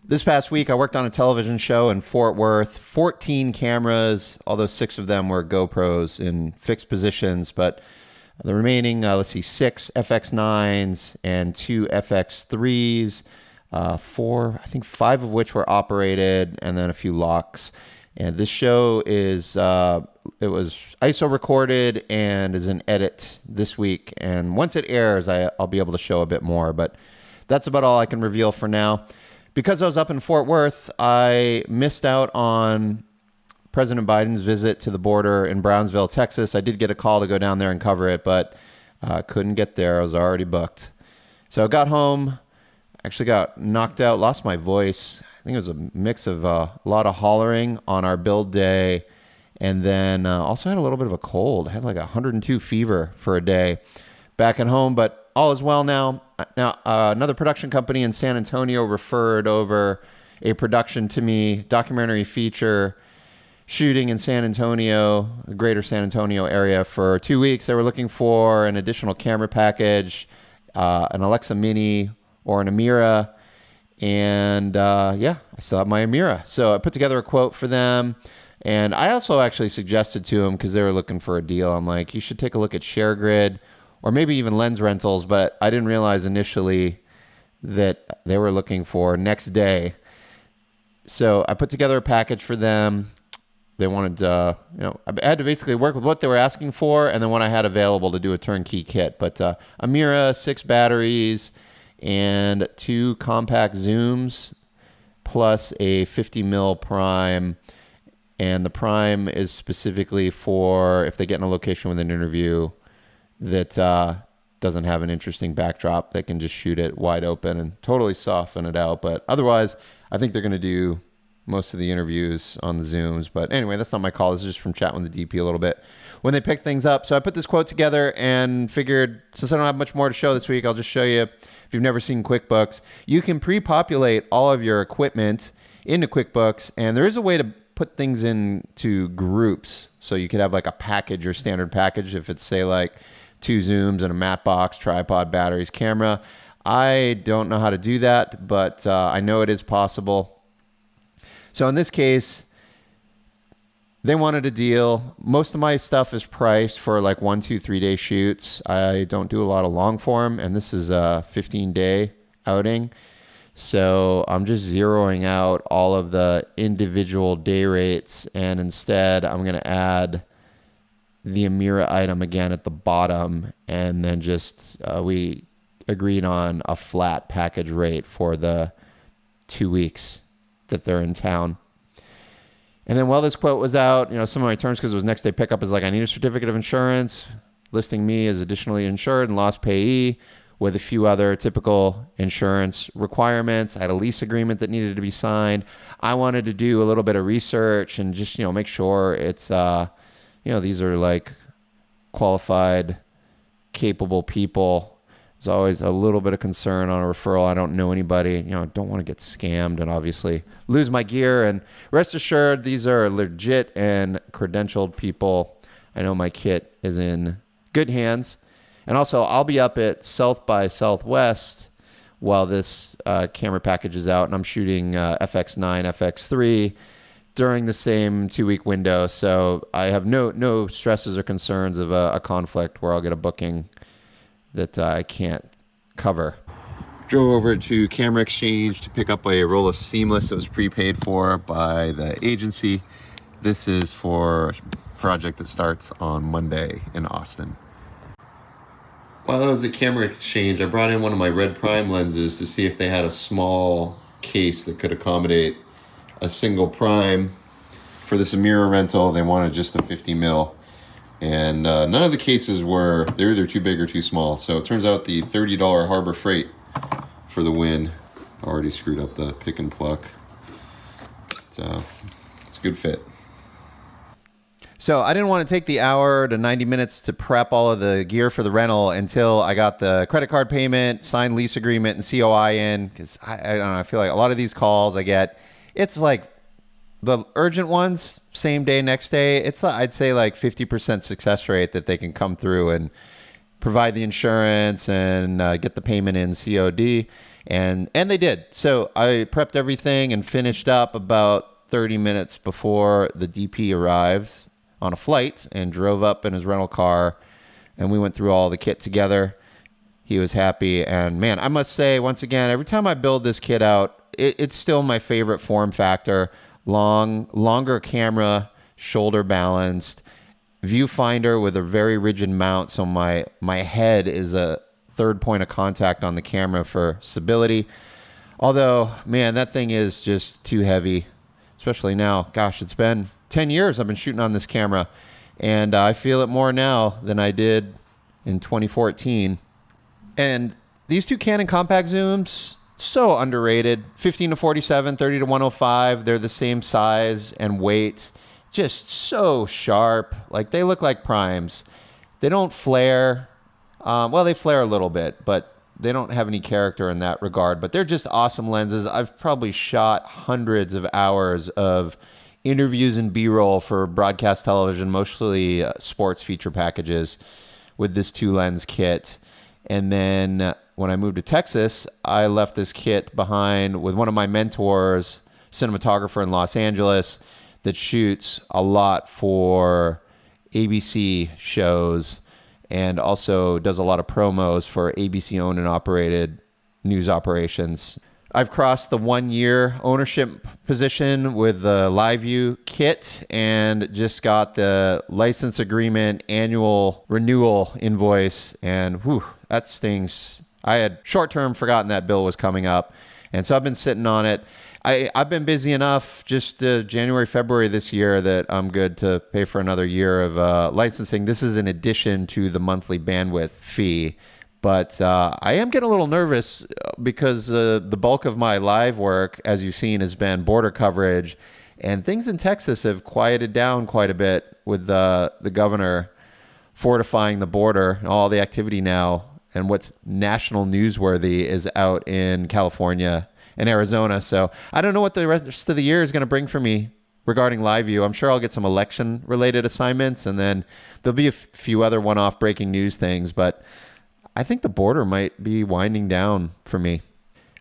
This past week, I worked on a television show in Fort Worth, 14 cameras, although 6 of them were GoPros in fixed positions, but the remaining, 6 FX9s and 2 FX3s, 4, I think 5 of which were operated, and then a few locks. And this show is, it was ISO recorded and is in edit this week. And once it airs, I'll be able to show a bit more, but that's about all I can reveal for now. Because I was up in Fort Worth, I missed out on President Biden's visit to the border in Brownsville, Texas. I did get a call to go down there and cover it, but couldn't get there. I was already booked. So I got home, actually got knocked out, lost my voice. I think it was a mix of a lot of hollering on our build day, and then also had a little bit of a cold. I had like 102 fever for a day back at home, but all is well now. Now, another production company in San Antonio referred over a production to me, documentary feature, shooting in San Antonio, greater San Antonio area for 2 weeks. They were looking for an additional camera package, an Alexa Mini or an Amira. And I still have my Amira. So I put together a quote for them. And I also actually suggested to them, because they were looking for a deal, I'm like, you should take a look at ShareGrid or maybe even Lens Rentals. But I didn't realize initially that they were looking for next day. So I put together a package for them. They wanted, I had to basically work with what they were asking for and then what I had available to do a turnkey kit. But Amira, 6 batteries, and 2 compact zooms, plus a 50 mil prime. And the prime is specifically for if they get in a location with an interview that doesn't have an interesting backdrop, they can just shoot it wide open and totally soften it out. But otherwise, I think they're going to do most of the interviews on the zooms. But anyway, that's not my call. This is just from chatting with the DP a little bit when they pick things up. So I put this quote together and figured, since I don't have much more to show this week, I'll just show you. If you've never seen QuickBooks, you can pre-populate all of your equipment into QuickBooks, and there is a way to put things into groups. So you could have like a package or standard package if it's, say, like 2 zooms and a matte box, tripod, batteries, camera. I don't know how to do that, but I know it is possible. So in this case, they wanted a deal. Most of my stuff is priced for like 1, 2, 3 day shoots. I don't do a lot of long form, and this is a 15-day outing. So I'm just zeroing out all of the individual day rates, and instead I'm going to add the Amira item again at the bottom, and then just we agreed on a flat package rate for the 2 weeks that they're in town. And then while this quote was out, some of my terms, because it was next day pickup, is like, I need a certificate of insurance listing me as additionally insured and lost payee, with a few other typical insurance requirements. I had a lease agreement that needed to be signed. I wanted to do a little bit of research and just, make sure it's, these are like qualified, capable people. There's always a little bit of concern on a referral. I don't know anybody, don't want to get scammed and obviously lose my gear. And rest assured, these are legit and credentialed people. I know my kit is in good hands. And also, I'll be up at South by Southwest while this camera package is out, and I'm shooting FX9, FX3 during the same 2-week window. So I have no stresses or concerns of a conflict where I'll get a booking that I can't cover. Drove over to Camera Exchange to pick up a roll of seamless that was prepaid for by the agency. This is for a project that starts on Monday in Austin. While I was at Camera Exchange, I brought in one of my red prime lenses to see if they had a small case that could accommodate a single prime. For this Amira rental, they wanted just a 50 mil. And none of the cases they're either too big or too small. So it turns out the $30 Harbor Freight for the win. Already screwed up the pick and pluck. So it's a good fit. So I didn't want to take the hour to 90 minutes to prep all of the gear for the rental until I got the credit card payment, signed lease agreement, and COI in. Because I don't know, I feel like a lot of these calls I get, it's like the urgent ones, same day, next day. It's I'd say like 50% success rate that they can come through and provide the insurance and get the payment in COD. And they did. So I prepped everything and finished up about 30 minutes before the DP arrived on a flight and drove up in his rental car. And we went through all the kit together. He was happy. And man, I must say, once again, every time I build this kit out, it's still my favorite form factor. Longer camera, shoulder balanced, viewfinder with a very rigid mount. So my head is a third point of contact on the camera for stability. Although, man, that thing is just too heavy, especially now. Gosh, it's been 10 years I've been shooting on this camera, and I feel it more now than I did in 2014. And these two Canon compact zooms, so underrated. 15 to 47, 30 to 105. They're the same size and weight. Just so sharp. Like, they look like primes. They don't flare. Well, they flare a little bit, but they don't have any character in that regard. But they're just awesome lenses. I've probably shot hundreds of hours of interviews and B-roll for broadcast television, mostly sports feature packages with this 2-lens kit. And then when I moved to Texas, I left this kit behind with one of my mentors, cinematographer in Los Angeles, that shoots a lot for ABC shows and also does a lot of promos for ABC owned and operated news operations. I've crossed the 1-year ownership position with the LiveView kit and just got the license agreement annual renewal invoice, and whew, that stings. I had short-term forgotten that bill was coming up, and so I've been sitting on it. I've been busy enough just January, February this year that I'm good to pay for another year of licensing. This is in addition to the monthly bandwidth fee. But I am getting a little nervous because the bulk of my live work, as you've seen, has been border coverage. And things in Texas have quieted down quite a bit with the governor fortifying the border and all the activity now. And what's national newsworthy is out in California and Arizona. So I don't know what the rest of the year is going to bring for me regarding LiveView. I'm sure I'll get some election-related assignments, and then there'll be a few other one-off breaking news things. But I think the border might be winding down for me.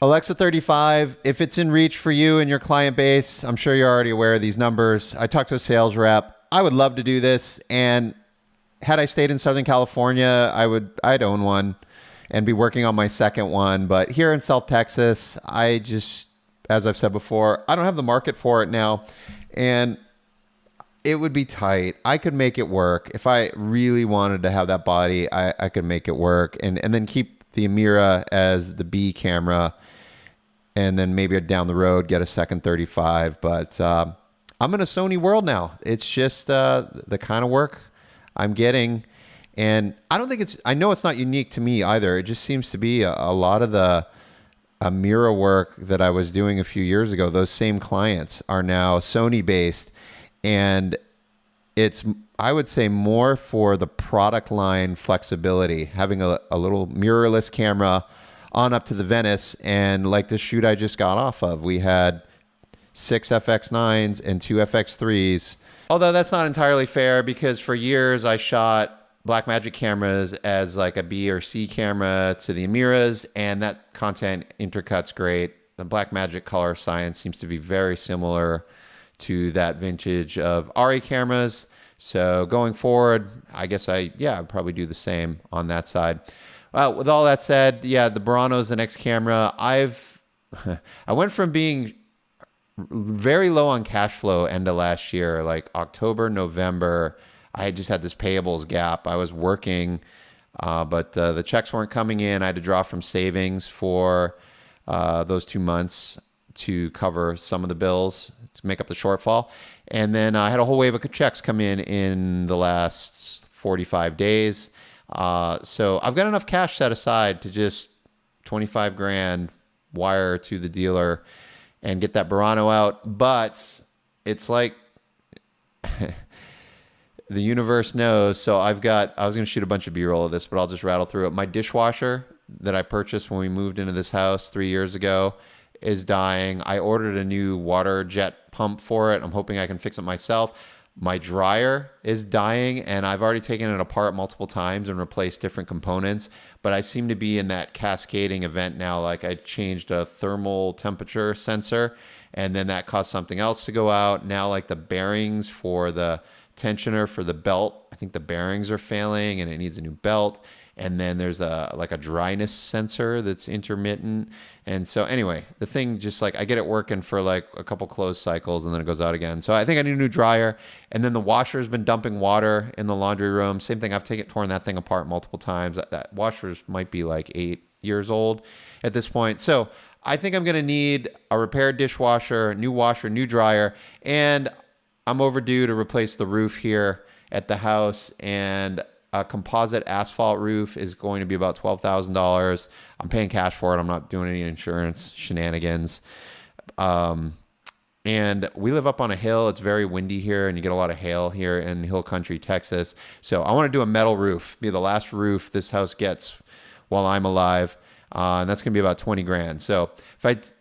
Alexa 35, if it's in reach for you and your client base, I'm sure you're already aware of these numbers. I talked to a sales rep. I would love to do this, and had I stayed in Southern California, I'd own one and be working on my second one. But here in South Texas, I just, as I've said before, I don't have the market for it now, and it would be tight. I could make it work. If I really wanted to have that body, I could make it work, and then keep the Amira as the B camera, and then maybe down the road get a second 35. But I'm in a Sony world now. It's just the kind of work I'm getting. And I know it's not unique to me either. It just seems to be a lot of the Amira work that I was doing a few years ago. Those same clients are now Sony based. And it's, I would say, more for the product line flexibility, having a little mirrorless camera on up to the Venice. And like the shoot I just got off of, we had 6 FX9s and 2 FX3s. Although that's not entirely fair, because for years I shot Blackmagic cameras as like a B or C camera to the Amiras, and that content intercuts great. The Blackmagic color science seems to be very similar to that vintage of ARRI cameras. So going forward, I guess I'd probably do the same on that side. Well, with all that said, yeah, the BURANO is the next camera. I went from being very low on cash flow end of last year, like October, November. I just had this payables gap. I was working, but the checks weren't coming in. I had to draw from savings for those 2 months to cover some of the bills to make up the shortfall. And then I had a whole wave of checks come in the last 45 days. So I've got enough cash set aside to just 25 grand wire to the dealer and get that BURANO out. But it's like the universe knows. So I was going to shoot a bunch of B-roll of this, but I'll just rattle through it. My dishwasher that I purchased when we moved into this house 3 years ago is dying. I ordered a new water jet pump for it. I'm hoping I can fix it myself. My dryer is dying, and I've already taken it apart multiple times and replaced different components, but I seem to be in that cascading event now. Like I changed a thermal temperature sensor, and then that caused something else to go out. Now like the bearings for the tensioner for the belt, I think the bearings are failing and it needs a new belt. And then there's a dryness sensor that's intermittent. And so anyway, the thing just like I get it working for like a couple closed cycles and then it goes out again. So I think I need a new dryer. And then the washer has been dumping water in the laundry room. Same thing. I've torn that thing apart multiple times. That washer might be like 8 years old at this point. So I think I'm going to need a repaired dishwasher, new washer, new dryer, and I'm overdue to replace the roof here at the house, and a composite asphalt roof is going to be about $12,000. I'm paying cash for it. I'm not doing any insurance shenanigans. And we live up on a hill. It's very windy here, and you get a lot of hail here in Hill Country, Texas. So I want to do a metal roof, be the last roof this house gets while I'm alive. And that's going to be about 20 grand. So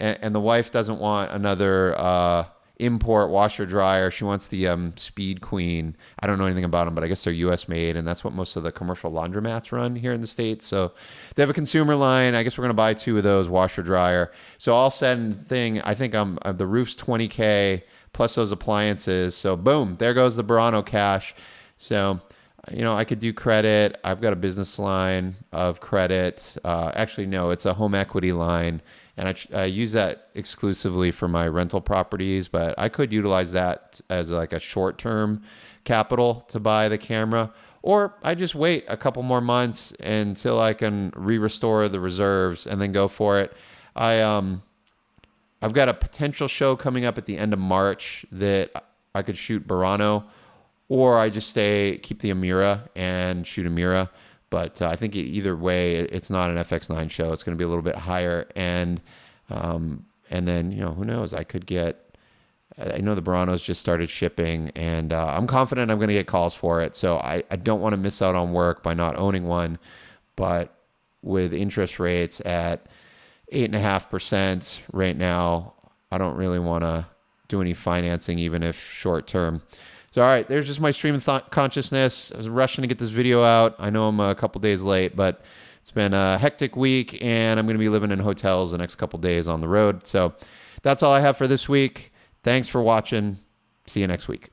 and the wife doesn't want another import washer dryer. She wants the Speed Queen. I don't know anything about them, but I guess they're US made, and that's what most of the commercial laundromats run here in the States. So they have a consumer line. I guess we're going to buy 2 of those washer dryer. So all said and thing, I think the roof's $20K plus those appliances. So boom, there goes the BURANO cash. So I could do credit. I've got a business line of credit. Actually, no, it's a home equity line. And I use that exclusively for my rental properties, but I could utilize that as like a short-term capital to buy the camera. Or I just wait a couple more months until I can restore the reserves and then go for it. I've got a potential show coming up at the end of March that I could shoot BURANO, or I just keep the Amira and shoot Amira. But I think either way, it's not an FX9 show. It's going to be a little bit higher. And then, who knows? I know the BURANOs just started shipping, and I'm confident I'm going to get calls for it. So I don't want to miss out on work by not owning one. But with interest rates at 8.5% right now, I don't really want to do any financing, even if short term. So, all right, there's just my stream of consciousness. I was rushing to get this video out. I know I'm a couple days late, but it's been a hectic week, and I'm going to be living in hotels the next couple days on the road. So that's all I have for this week. Thanks for watching. See you next week.